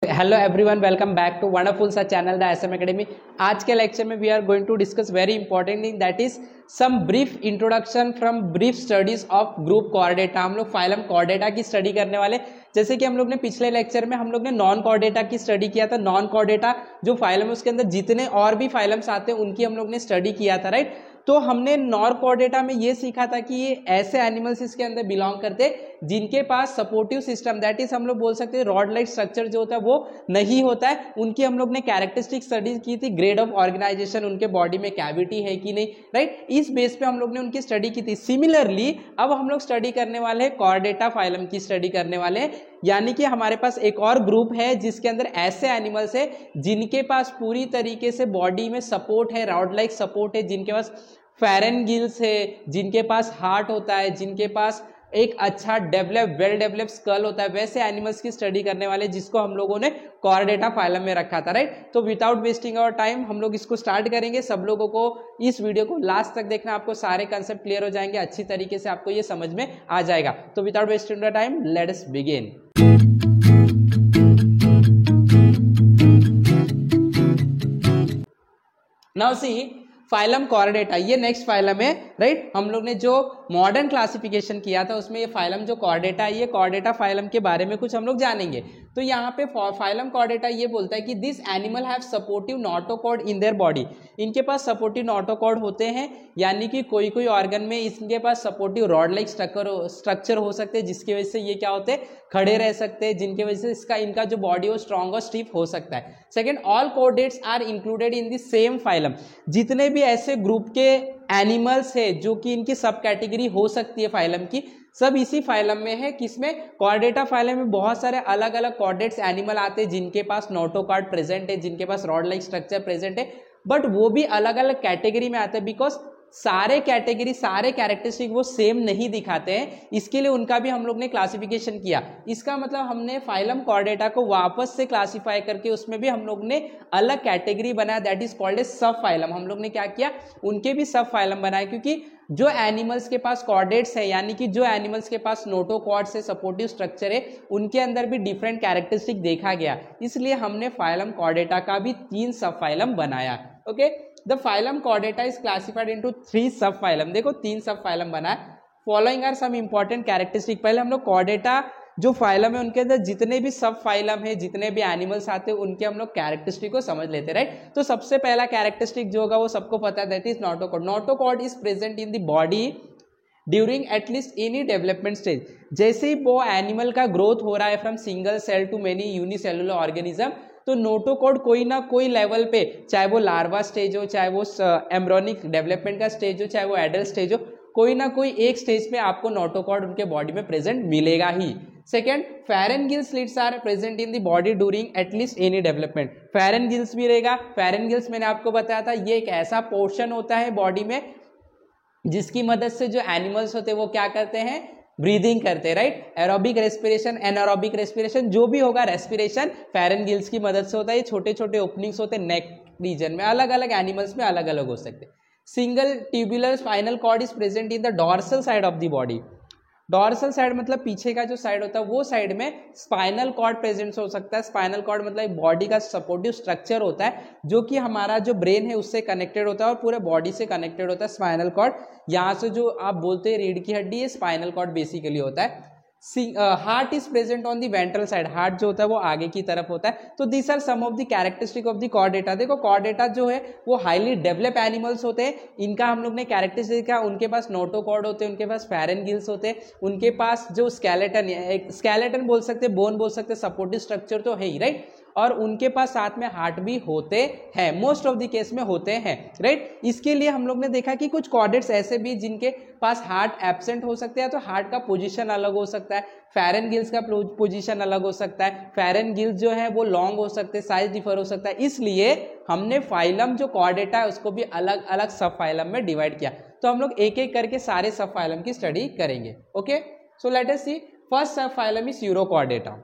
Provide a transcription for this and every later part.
Hello everyone, welcome back to wonderful सा channel the SM academy. आज के lecture में we are going to discuss very important thing, that is some brief introduction from brief studies of group Chordata. हम लोग phylum Chordata की study करने वाले। जैसे कि हम लोग ने पिछले लेक्चर में हम लोग ने नॉन कॉर्डेटा की स्टडी किया था। नॉन कॉर्डेटा जो फाइलम है उसके अंदर जितने और भी फाइलम्स आते हैं उनकी हम लोग ने स्टडी किया था, राइट। तो हमने नॉन कॉर्डेटा में ये सीखा था कि ये ऐसे एनिमल्स इसके अंदर बिलोंग करते जिनके पास सपोर्टिव सिस्टम, दैट इज हम लोग बोल सकते हैं रॉड लाइक स्ट्रक्चर जो होता है वो नहीं होता है। उनकी हम लोग ने कैरेक्टरिस्टिक स्टडी की थी, ग्रेड ऑफ ऑर्गेनाइजेशन, उनके बॉडी में कैविटी है कि नहीं, राइट। इस बेस पे हम लोग ने उनकी स्टडी की थी। सिमिलरली अब हम लोग स्टडी करने वाले हैं कॉर्डेटा फाइलम की स्टडी करने वाले हैं, यानी कि हमारे पास एक और ग्रुप है जिसके अंदर ऐसे एनिमल्स है जिनके पास पूरी तरीके से बॉडी में सपोर्ट है, रॉड लाइक सपोर्ट है, जिनके पास फेरेंगिल्स है, जिनके पास हार्ट होता है, जिनके पास एक अच्छा वेल डेवलप स्कल होता है। वैसे एनिमल्स की स्टडी करने वाले जिसको हम लोगों ने कॉर्डेटा फाइलम में रखा था, राइट। तो विदाउट वेस्टिंग आवर टाइम हम लोग इसको स्टार्ट करेंगे। सब लोगों को इस वीडियो को लास्ट तक देखना, आपको सारे कंसेप्ट क्लियर हो जाएंगे, अच्छी तरीके से आपको ये समझ में आ जाएगा। तो without wasting our time let us begin. Now see phylum Chordata, ये नेक्स्ट फाइलम है, राइट। हम लोग ने जो मॉडर्न क्लासिफिकेशन किया था उसमें ये फाइलम जो कॉर्डेटा है, ये कॉर्डेटा फाइलम के बारे में कुछ हम लोग जानेंगे। तो यहाँ पे फाइलम कॉर्डेटा ये बोलता है कि this animal have supportive notochord in their body. इनके पास सपोर्टिव नोटोकॉर्ड होते हैं, यानी कि कोई कोई ऑर्गन में इनके पास सपोर्टिव रॉड लाइक स्ट्रक्चर हो सकते हैं, जिसकी वजह से ये क्या होते हैं, खड़े रह सकते हैं, जिनकी वजह से इनका जो बॉडी हो स्ट्रॉन्ग और स्टिफ हो सकता है। Second, all chordates are included in the same phylum. जितने भी ऐसे ग्रुप के एनिमल्स है जो कि इनकी सब कैटेगरी हो सकती है फाइलम की, सब इसी फाइलम में है। किसमें? कॉर्डेटा फाइलम में बहुत सारे अलग अलग कॉर्डेट्स एनिमल आते हैं जिनके पास नोटोकॉर्ड प्रेजेंट है, जिनके पास रॉड लाइक स्ट्रक्चर प्रेजेंट है, बट वो भी अलग अलग कैटेगरी में आते हैं बिकॉज सारे कैटेगरी सारे कैरेक्टरिस्टिक वो सेम नहीं दिखाते हैं। इसके लिए उनका भी हम लोग ने क्लासिफिकेशन किया। इसका मतलब हमने फाइलम कॉर्डेटा को वापस से क्लासिफाई करके उसमें भी हम लोग ने अलग कैटेगरी बनाया, दैट इज कॉल्ड ए सब फाइलम। हम लोग ने क्या किया, उनके भी सब फाइलम बनाए, क्योंकि जो एनिमल्स के पास कॉर्डेट्स है, यानी कि जो एनिमल्स के पास नोटोकॉर्ड्स है, सपोर्टिव स्ट्रक्चर है, उनके अंदर भी डिफरेंट कैरेक्टरिस्टिक देखा गया। इसलिए हमने फाइलम कॉर्डेटा का भी 3 सब फाइलम बनाया। Okay, the phylum Chordata is classified into 3 subphylum. देखो 3 सब फाइलम बनाया। Following are some important characteristic. पहले हम लोग कॉर्डेटा जो फाइलम है उनके अंदर जितने भी सब फाइलम है, जितने भी एनिमल्स आते हैं, उनके हम लोग कैरेक्टरिस्टिक को समझ लेते हैं, राइट। तो सबसे पहला कैरेक्टरिस्टिक जो होगा वो सबको पता है, that is notochord. Notochord is present in the body during at least any development stage. जैसे ही वो एनिमल का ग्रोथ हो रहा है from single cell to many unicellular organism, तो नोटोकॉर्ड कोई ना कोई लेवल पे, चाहे वो लार्वा स्टेज हो, चाहे वो एम्ब्रियोनिक डेवलपमेंट का स्टेज हो, चाहे वो एडल्ट स्टेज हो, कोई ना कोई एक स्टेज पे आपको नोटोकॉर्ड उनके बॉडी में प्रेजेंट मिलेगा ही। Second, pharyngeal slits are present in the body during at least any development. Pharyngeals भी रहेगा। फेरेंगिल्स मैंने आपको बताया था, ये एक ऐसा पोर्शन होता है बॉडी में जिसकी मदद से जो एनिमल्स होते हैं वो क्या करते हैं, ब्रीदिंग करते हैं, right. Aerobic respiration, anaerobic respiration, जो भी होगा रेस्पिरेशन फेरेंगिल्स की मदद से होता है। ये छोटे छोटे ओपनिंग्स होते हैं नेक रीजन में, अलग अलग एनिमल्स में अलग अलग हो सकते हैं। Single tubular spinal cord is present in the dorsal side of the body. Dorsal side मतलब पीछे का जो साइड होता है, वो साइड में स्पाइनल कॉर्ड प्रेजेंट हो सकता है। स्पाइनल कॉर्ड मतलब बॉडी का सपोर्टिव स्ट्रक्चर होता है जो कि हमारा जो ब्रेन है उससे कनेक्टेड होता है और पूरे बॉडी से कनेक्टेड होता है। स्पाइनल कॉर्ड, यहाँ से जो आप बोलते हैं रीढ़ की हड्डी, ये स्पाइनल कॉर्ड बेसिकली होता है। Heart is present on the ventral side. Heart जो होता है वो आगे की तरफ होता है। तो this are some of the characteristic of the Chordata. देखो कॉर्डेटा जो है वो हाईली डेवलप एनिमल्स होते हैं। इनका हम लोग ने कैरेक्टरिस्टिक देखा, उनके पास नोटोकॉर्ड होते हैं, उनके पास फेरेंगिल्स होते हैं, उनके पास जो स्केलेटन है, एक स्केलेटन बोल सकते हैं, बोन बोल सकते हैं, सपोर्टिव स्ट्रक्चर तो है ही, राइट। और उनके पास साथ में हार्ट भी होते हैं, मोस्ट ऑफ द केस में होते हैं, राइट। इसके लिए हम लोग ने देखा कि कुछ कॉर्डेट्स ऐसे भी जिनके पास हार्ट एब्सेंट हो सकते हैं, तो हार्ट का पोजीशन अलग हो सकता है। फेरेंगिल्स का पोजीशन अलग हो सकता है। फेरेंगिल्स जो है वो लॉन्ग हो सकते हैं, साइज डिफर हो सकता है। इसलिए हमने फाइलम जो कॉर्डेटा है उसको भी अलग अलग सब फाइलम में डिवाइड किया। तो हम लोग एक एक करके सारे सब फाइलम की स्टडी करेंगे। Okay, so let us see first subphylum is Urochordata.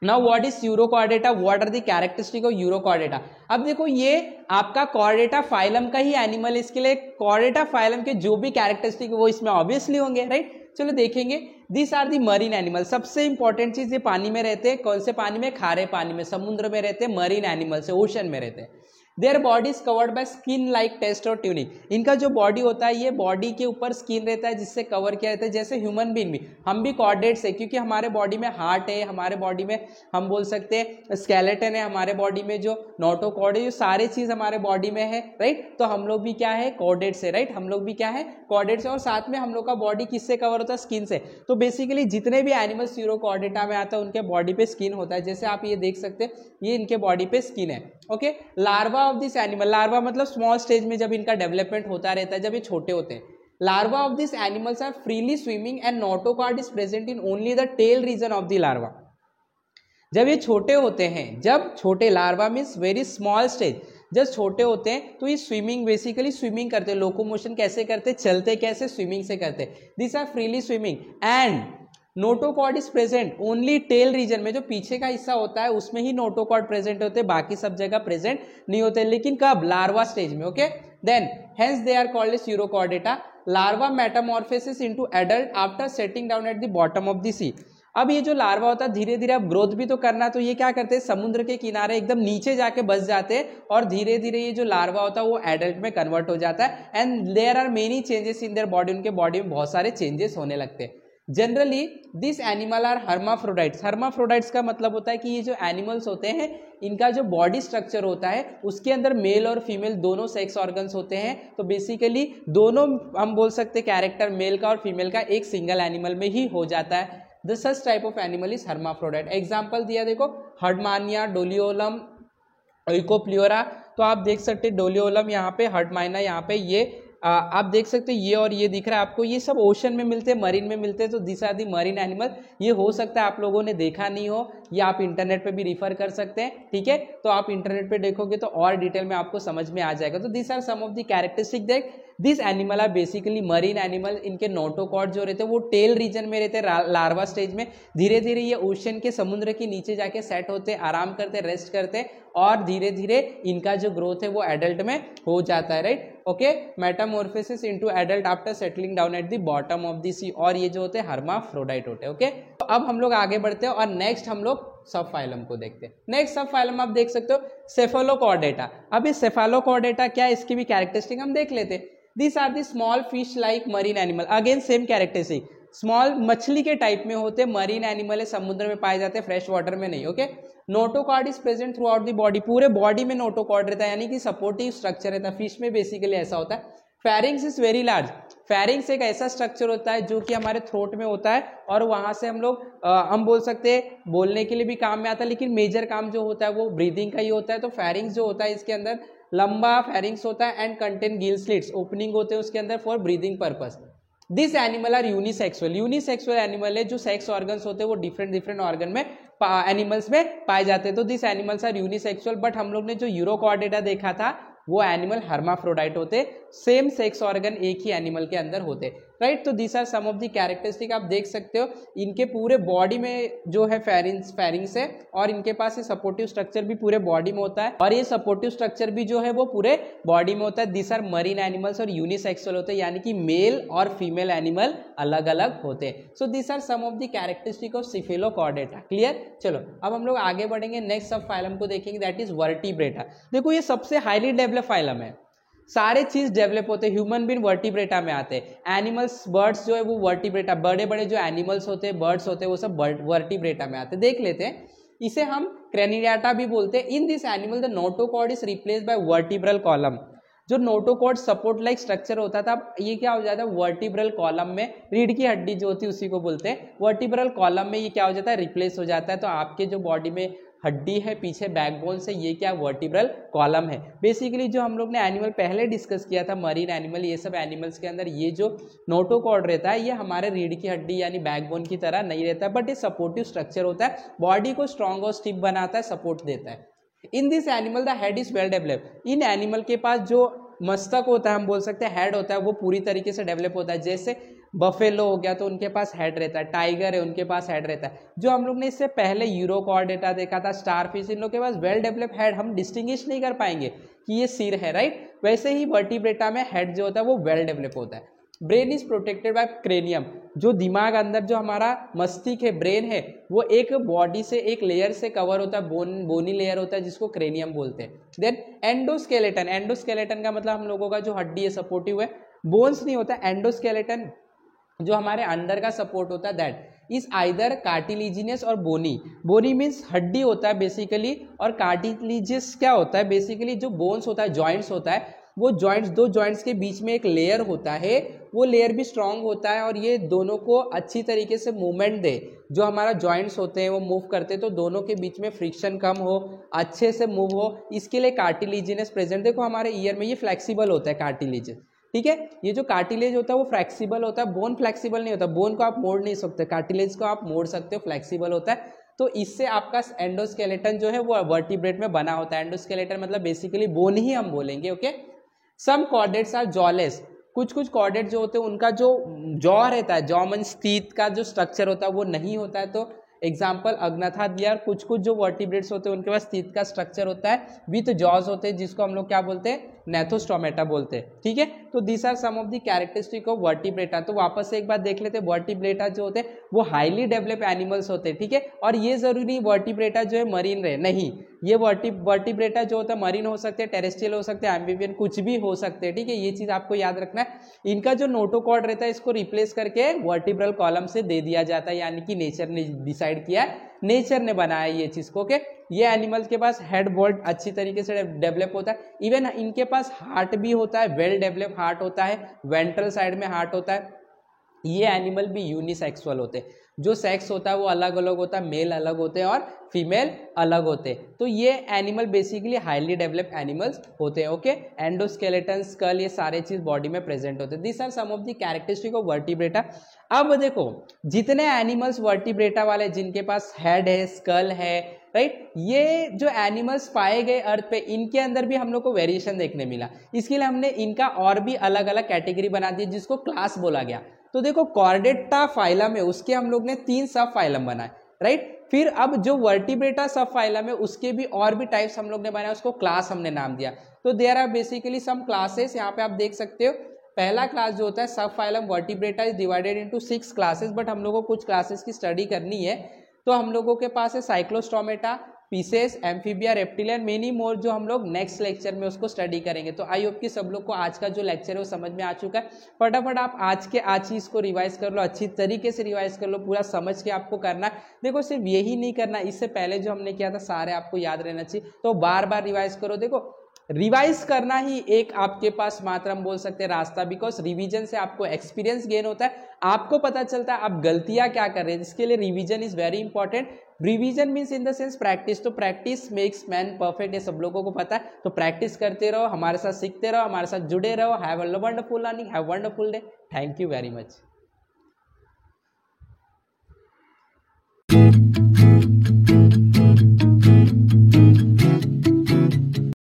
Now what is Urochordata, what are the characteristic of Urochordata. अब देखो ये आपका कॉर्डेटा फाइलम का ही एनिमल है, इसके लिए कॉर्डेटा फाइलम के जो भी कैरेक्टरिस्टिक वो इसमें ऑब्वियसली होंगे, राइट। चलो देखेंगे। This are the marine animal, सबसे इंपॉर्टेंट चीज, ये पानी में रहते हैं। कौन से पानी में? खारे पानी में, समुद्र में रहते हैं, मरीन एनिमल्स है, ओशन में रहते हैं। Their body is covered by skin like test और ट्यूनिक, इनका जो बॉडी होता है ये बॉडी के ऊपर स्किन रहता है जिससे कवर किया रहता है, जैसे ह्यूमन बीइंग भी, हम भी कॉर्डेट्स है क्योंकि हमारे बॉडी में हार्ट है, हमारे बॉडी में हम बोल सकते हैं स्केलेटन है, हमारे बॉडी में जो नोटोकॉर्ड है, ये सारी चीज हमारे बॉडी में है, राइट। तो हम लोग भी क्या है? कॉर्डेट्स है, राइट, हम लोग भी क्या है? कॉर्डेट्स है। और साथ में हम लोग का बॉडी किससे कवर होता है? स्किन से। तो बेसिकली जितने भी एनिमल्स यूरोकॉर्डेटा में आता है उनके बॉडी पे स्किन होता है, जैसे आप ये देख सकते हैं, ये इनके बॉडी पे स्किन है। Okay, larva of this animal, larva मतलब स्मॉल स्टेज में जब इनका डेवलपमेंट होता रहता है, जब ये छोटे होते हैं। Larva of this animals are freely swimming and notochord is present in only the tail region of the larva. जब ये छोटे होते हैं, जब छोटे, larva means very small stage, जब छोटे होते हैं तो ये स्विमिंग, बेसिकली स्विमिंग करते हैं। लोकोमोशन कैसे करते? चलते कैसे? स्विमिंग से करते। This are freely swimming and notochord is present only tail region में, जो पीछे का हिस्सा होता है उसमें ही नोटोकॉर्ड प्रेजेंट होते हैं, बाकी सब जगह प्रेजेंट नहीं होते। लेकिन कब? लार्वा स्टेज में। Okay, then hence they are called as urochordata. Larva metamorphosis into adult after setting down at the bottom of the sea. अब ये जो लार्वा होता है धीरे धीरे अब ग्रोथ भी तो करना, तो ये क्या करते हैं? समुद्र के किनारे एकदम नीचे जाके बस जाते हैं और धीरे धीरे ये जो लार्वा होता है वो एडल्ट में कन्वर्ट हो जाता है। And there are many changes in their body, उनके बॉडी में बहुत सारे चेंजेस होने लगते हैं। Generally this animal are hermaphrodites. Hermaphrodites का मतलब होता है कि ये जो एनिमल्स होते हैं इनका जो बॉडी स्ट्रक्चर होता है उसके अंदर मेल और फीमेल दोनों सेक्स ऑर्गन्स होते हैं। तो बेसिकली दोनों हम बोल सकते हैं कैरेक्टर मेल का और फीमेल का एक सिंगल एनिमल में ही हो जाता है। The such type of animal is hermaphrodite. Example दिया देखो, हर्डमानिया, डोलियोलम, ओइकोप्लियोरा। तो आप देख सकते हैं डोलियोलम यहाँ पे, हर्डमानिया यहाँ पे, ये आप देख सकते हो ये और ये दिख रहा है आपको, ये सब ओशन में मिलते हैं, मरीन में मिलते हैं। तो this are the marine animal. ये हो सकता है आप लोगों ने देखा नहीं हो, ये आप इंटरनेट पे भी रिफर कर सकते हैं, ठीक है। तो आप इंटरनेट पे देखोगे तो और डिटेल में आपको समझ में आ जाएगा। तो this are some of the characteristic that this animal are basically marine animal. इनके नोटोकॉर्ड जो रहते हैं वो टेल रीजन में रहते हैं, लार्वा स्टेज में। धीरे धीरे ये ओशन के, समुद्र के नीचे जाके सेट होते, आराम करते, रेस्ट करते और धीरे धीरे इनका जो ग्रोथ है वो एडल्ट में हो जाता है, right. Okay, metamorphosis into adult after settling down at the bottom of the sea. और ये जो होते हैं हर्माफ्रोडाइट होते हैं। ओके, तो अब हम लोग आगे बढ़ते हैं और नेक्स्ट हम लोग सब फाइलम को देखते हैं। नेक्स्ट सब फाइलम आप देख सकते हो सेफेलोकॉर्डेटा। अब ये सेफेलोकॉर्डेटा क्या है, इसकी भी कैरेक्टरिस्टिक हम देख लेते हैं। This are the small fish like marine animal. Again same characteristic, small मछली के टाइप में होते, मरीन एनिमल है, समुद्र में पाए जाते हैं, फ्रेश वाटर में नहीं। Okay, notochord is present through out the body, पूरे बॉडी में नोटोकॉर्ड रहता है, यानी कि सपोर्टिव स्ट्रक्चर रहता है। फिश में बेसिकली ऐसा होता है। Pharynx is very large. Pharynx एक ऐसा स्ट्रक्चर होता है जो कि हमारे थ्रोट में होता है और वहां से हम लोग हम बोल सकते हैं बोलने के लिए भी काम में आता है, लेकिन मेजर काम जो होता है वो ब्रीदिंग का ही होता है। तो फेरिंग्स जो होता है इसके अंदर लंबा फेरिंग्स होता है and contain gill slits, opening होते हैं उसके अंदर for breathing purpose. This animal are unisexual. Unisexual animal है, जो सेक्स ऑर्गन्स होते हैं वो डिफरेंट डिफरेंट ऑर्गन में एनिमल्स में पाए जाते हैं। तो this animals are unisexual. But हम लोग ने जो यूरोकॉर्डेटा देखा था वो एनिमल हर्माफ्रोडाइट होते, सेम सेक्स ऑर्गन एक ही एनिमल के अंदर होते, राइट। तो this are some of the characteristic आप देख सकते हो। इनके पूरे बॉडी में जो है फेरिंग्स है और इनके पास ये सपोर्टिव स्ट्रक्चर भी पूरे बॉडी में होता है और ये सपोर्टिव स्ट्रक्चर भी जो है वो पूरे बॉडी में होता है। दिस आर मरीन एनिमल्स और यूनिसेक्सुअल होते हैं, यानी कि मेल और फीमेल एनिमल अलग अलग होते हैं। So this are some of the characteristic of Cephalochordata. Clear. चलो अब हम लोग आगे बढ़ेंगे, नेक्स्ट सब फाइलम को देखेंगे, दैट इज वर्टिब्रेटा। देखो ये सबसे हाईली डेवलप फाइलम है, सारे चीज डेवलप होते हैं। ह्यूमन बीन वर्टिब्रेटा में आते हैं। एनिमल्स, बर्ड्स जो है वो वर्टिब्रेटा, बड़े बड़े जो एनिमल्स होते हैं, बर्ड्स होते हैं, वो सब वर्टिब्रेटा में आते हैं। देख लेते हैं, इसे हम क्रेनिडाटा भी बोलते हैं। In this animal the notochord is replaced by vertebral column. जो नोटोकॉर्ड सपोर्ट लाइक स्ट्रक्चर होता था, ये क्या हो जाता है वर्टिब्रल कॉलम में, रीढ़ की हड्डी जो होती है उसी को बोलते हैं। वर्टिब्रल कॉलम में ये क्या हो जाता है, रिप्लेस हो जाता है। तो आपके जो बॉडी में हड्डी है पीछे बैकबोन से, ये क्या वर्टिब्रल कॉलम है। बेसिकली जो हम लोग ने एनिमल पहले डिस्कस किया था, मरीन एनिमल, ये सब एनिमल्स के अंदर ये जो नोटोकॉर्ड रहता है ये हमारे रीढ़ की हड्डी यानी बैकबोन की तरह नहीं रहता है, बट ये सपोर्टिव स्ट्रक्चर होता है, बॉडी को स्ट्रॉन्ग और स्टिफ बनाता है, सपोर्ट देता है। In this animal the head is well developed. In animal के पास जो मस्तक होता है, हम बोल सकते हैं हेड होता है, वो पूरी तरीके से डेवलप होता है। जैसे बफेलो हो गया तो उनके पास हेड रहता है, टाइगर है उनके पास हेड रहता है। जो हम लोग ने इससे पहले यूरोकॉर्डेटा देखा था, स्टारफिश, इन लोग के पास वेल डेवलप हेड, हम डिस्टिंग्विश नहीं कर पाएंगे कि ये सिर है, राइट। वैसे ही वर्टिब्रेटा में हेड जो होता है वो वेल डेवलप होता है। Brain is protected by cranium. जो दिमाग अंदर जो हमारा मस्तिष्क है, ब्रेन है, वो एक बॉडी से एक लेयर से कवर होता है, बोनी लेयर होता है जिसको क्रेनियम बोलते हैं। देन एंडोस्केलेटन, एंडोस्केलेटन का मतलब हम लोगों का जो हड्डी है सपोर्टिव है, बोन्स नहीं होता। एंडोस्केलेटन जो हमारे अंदर का सपोर्ट होता है दैट इज आइदर कार्टिलिजिनियस और बोनी। बोनी मीन्स हड्डी होता है बेसिकली, और कार्टिलिजियस क्या होता है बेसिकली जो बोन्स होता है, जॉइंट्स होता है। वो जॉइंट्स, दो जॉइंट्स के बीच में एक लेयर होता है, वो लेयर भी स्ट्रांग होता है और ये दोनों को अच्छी तरीके से मूवमेंट दे। जो हमारा जॉइंट्स होते हैं वो मूव करते हैं तो दोनों के बीच में फ्रिक्शन कम हो, अच्छे से मूव हो, इसके लिए कार्टिलिजिनस प्रेजेंट। देखो हमारे ईयर में ये फ्लेक्सिबल होता है कार्टिलेज, ठीक है। ये जो कार्टिलेज होता है वो फ्लेक्सिबल होता है, बोन फ्लेक्सिबल नहीं होता। बोन को आप मोड़ नहीं सकते, कार्टिलेज को आप मोड़ सकते हो, फ्लेक्सिबल होता है। तो इससे आपका एंडोस्केलेटन जो है वो वर्टिब्रेट में बना होता है। एंडोस्केलेटन मतलब बेसिकली बोन ही हम बोलेंगे, okay. Some chordates are jawless, कुछ कॉर्डेट जो होते हैं उनका जो जॉ रहता है, जॉ मींस टीथ का जो स्ट्रक्चर होता है वो नहीं होता है। तो एग्जाम्पल अग्नाथा दिया। कुछ जो वर्टिब्रेट्स होते हैं उनके पास टीथ का स्ट्रक्चर होता है विथ जॉज होते हैं, जिसको हम लोग क्या बोलते हैं, नेथोस्टोमेटा बोलते हैं, ठीक है। तो this are some of the characteristic of Vertebrata. तो वापस से एक बार देख लेते हैं, वर्टिब्रेटा जो होते हैं वो हाईली डेवलप एनिमल्स होते हैं, ठीक है। और ये जरूरी वर्टिब्रेटा जो है मरीन रहे, नहीं, ये वर्टिब्रेटा जो होता है मरीन हो सकते हैं, टेरेस्ट्रियल हो सकते हैं, एम्फीबियन कुछ भी हो सकते हैं, ठीक है। ये चीज आपको याद रखना है। इनका जो नोटोकॉर्ड रहता है इसको रिप्लेस करके वर्टिब्रल कॉलम से दे दिया जाता है, यानी कि नेचर ने डिसाइड किया, नेचर ने बनाया ये चीज को, ओके। ये एनिमल्स के पास हेड बहुत अच्छी तरीके से डेवलप होता है। इवन इनके पास हार्ट भी होता है, वेल डेवलप हार्ट होता है, वेंट्रल साइड में हार्ट होता है। ये एनिमल भी यूनिसेक्सुअल होते हैं, जो सेक्स होता है वो अलग अलग होता है, मेल अलग होते हैं और फीमेल अलग होते हैं। तो ये animal basically highly develop animals होते हैं, ओके। एंडोस्केलेटन, स्कल, ये सारे चीज बॉडी में प्रेजेंट होते हैं। This are some of the characteristic of Vertebrata. अब देखो जितने एनिमल्स वर्टिब्रेटा वाले जिनके पास हेड है, स्कल है, राइट, ये जो एनिमल्स पाए गए अर्थ पे, इनके अंदर भी हम लोग को वेरिएशन देखने मिला। इसके लिए हमने इनका और भी अलग अलग कैटेगरी बना दी जिसको क्लास बोला गया। तो देखो कॉर्डेटा फाइलम है, उसके हम लोग ने 3 सब फाइलम बनाए, राइट। फिर अब जो वर्टिब्रेटा सब फाइलम है उसके भी और भी टाइप्स हम लोग ने बनाया, उसको क्लास हमने नाम दिया। तो there are basically some classes, यहाँ पे आप देख सकते हो। पहला क्लास जो होता है सब phylum vertebrata is divided into 6 classes, but हम लोगों को कुछ क्लासेस की स्टडी करनी है। तो हम लोगों के पास है Cyclostomata, pieces, amphibia, reptilian, many more, जो हम लोग नेक्स्ट लेक्चर में उसको स्टडी करेंगे। तो आई होप कि सब लोग को आज का जो लेक्चर है वो समझ में आ चुका है। फटाफट आप आज चीज को रिवाइज कर लो, अच्छी तरीके से रिवाइज कर लो, पूरा समझ के आपको करना है। देखो सिर्फ यही नहीं करना, इससे पहले जो हमने किया था सारे आपको याद रहना चाहिए, तो बार बार रिवाइज करो। देखो रिवाइज करना ही एक आपके पास मात्र हम बोल सकते हैं रास्ता, बिकॉज रिवीजन से आपको एक्सपीरियंस गेन होता है, आपको पता चलता है आप गलतियां क्या कर रहे हैं। इसके लिए revision is very important. Revision means in the sense practice, तो प्रैक्टिस मेक्स मैन परफेक्ट, ये सब लोगों को पता है। तो प्रैक्टिस करते रहो, हमारे साथ सीखते रहो, हमारे साथ जुड़े रहो। Have a wonderful learning, have wonderful day. Thank you very much.